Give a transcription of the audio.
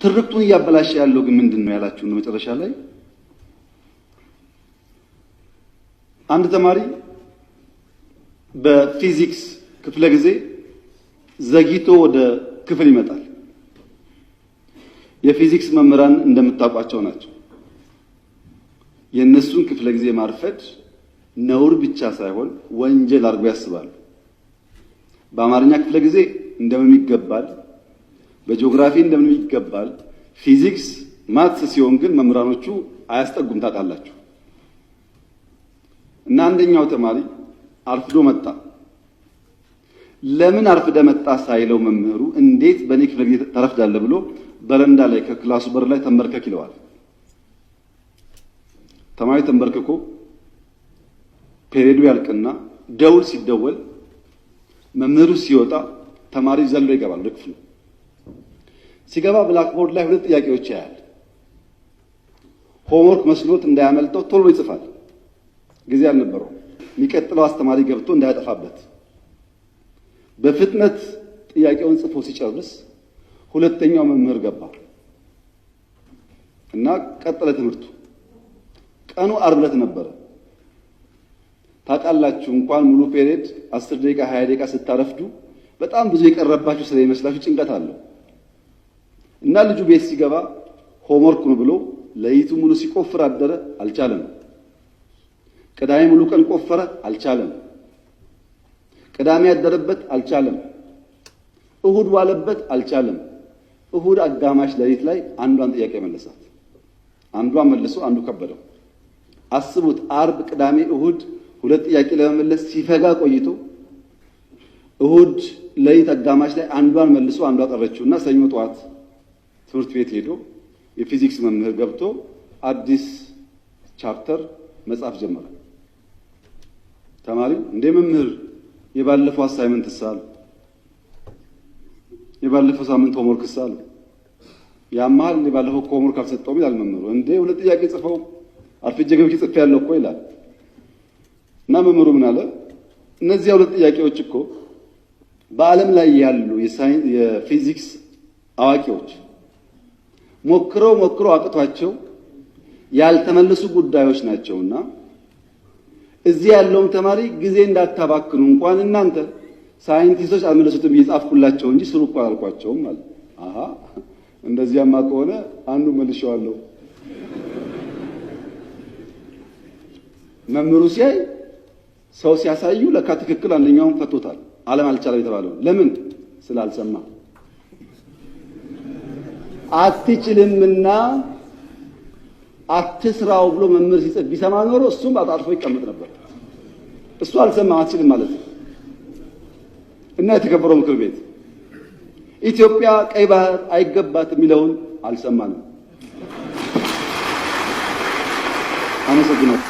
ትርክቱን እያበላሸ ያለው ግን ምንድነው ያላችሁ ነው። መጨረሻ ላይ አንድ ተማሪ በፊዚክስ ክፍለ ጊዜ ዘግይቶ ወደ ክፍል ይመጣል። የፊዚክስ መምህራን እንደምታውቋቸው ናቸው። የነሱን ክፍለ ጊዜ ማርፈድ ነውር ብቻ ሳይሆን ወንጀል አድርጎ ያስባሉ። በአማርኛ ክፍለ ጊዜ እንደምን ይገባል፣ በጂኦግራፊ እንደምን ይገባል። ፊዚክስ ማትስ ሲሆን ግን መምህራኖቹ አያስጠጉም ታውቃላችሁ። እና አንደኛው ተማሪ አርፍዶ መጣ። ለምን አርፍደ መጣ ሳይለው መምህሩ እንዴት በኔ ክፍለ ጊዜ ተረፍዳለህ ብሎ በረንዳ ላይ ከክላሱ በር ላይ ተንበርከክ ይለዋል። ተማሪ ተንበርክኮ ፔሪዮዱ ያልቅና ደውል ሲደወል መምህሩ ሲወጣ ተማሪ ዘሎ ይገባል ወደ ክፍሉ። ሲገባ ብላክቦርድ ላይ ሁለት ጥያቄዎች ያያል። ሆምወርክ መስሎት እንዳያመልጠው ቶሎ ይጽፋል። ጊዜ አልነበረው። የሚቀጥለው አስተማሪ ገብቶ እንዳያጠፋበት በፍጥነት ጥያቄውን ጽፎ ሲጨርስ ሁለተኛው መምህር ገባ እና ቀጠለ ትምህርቱ። ቀኑ ዓርብ ዕለት ነበረ። ታውቃላችሁ እንኳን ሙሉ ፔሪየድ 10 ደቂቃ 20 ደቂቃ ስታረፍዱ በጣም ብዙ የቀረባችሁ ስለሚመስላችሁ ጭንቀት አለው እና ልጁ ቤት ሲገባ ሆምወርክ ነው ብሎ ለይቱ ሙሉ ሲቆፍር አደረ። አልቻለም። ቅዳሜ ሙሉ ቀን ቆፈረ። አልቻለም። ቅዳሜ ያደረበት አልቻለም። እሁድ ዋለበት አልቻለም። እሁድ አጋማሽ ለሊት ላይ አንዷን ጥያቄ መለሳት። አንዷን መልሶ አንዱ ከበደው። አስቡት፣ ዓርብ፣ ቅዳሜ፣ እሁድ ሁለት ጥያቄ ለመመለስ ሲፈጋ ቆይቶ እሁድ ለሊት አጋማሽ ላይ አንዷን መልሶ አንዷ ቀረችውና ሰኞ ጠዋት ትምህርት ቤት ሄዶ የፊዚክስ መምህር ገብቶ አዲስ ቻፕተር መጻፍ ጀመረ። ተማሪው እንደ መምህር የባለፈው አሳይመንት ሳል የባለፈው ሳምንት ሆምወርክ ሳል ያማል የባለፈው ሆምወርክ አልሰጠውም ይላል መምህሩ። እንደ ሁለት ጥያቄ ጽፈው አርፍጄ ገብቼ ጽፌያለሁ እኮ ይላል። እና መምህሩ ምን አለ? እነዚህ ሁለት ጥያቄዎች እኮ በዓለም ላይ ያሉ የፊዚክስ አዋቂዎች ሞክረው አቅቷቸው ያልተመለሱ ጉዳዮች ናቸውና እዚህ ያለውም ተማሪ ጊዜ እንዳታባክኑ እንኳን እናንተ ሳይንቲስቶች አልመለሱትም እየጻፍኩላቸው እንጂ ስሩ እኮ አላልኳቸውም ማለት። አሃ እንደዚያማ ከሆነ አንዱ መልሼዋለሁ። መምህሩ ሲያይ ሰው ሲያሳዩ ለካ ትክክል አንደኛውን ፈቶታል። ዓለም አልቻለም የተባለው ለምን ስላልሰማ አትችልምና አትስራው ብሎ መምህር ሲጽፍ ቢሰማ ኖሮ እሱም አጣጥፎ ይቀመጥ ነበር። እሱ አልሰማም አትችልም ማለት ነው። እና የተከበረው ምክር ቤት ኢትዮጵያ ቀይ ባህር አይገባት የሚለውን አልሰማንም። አመሰግናለሁ።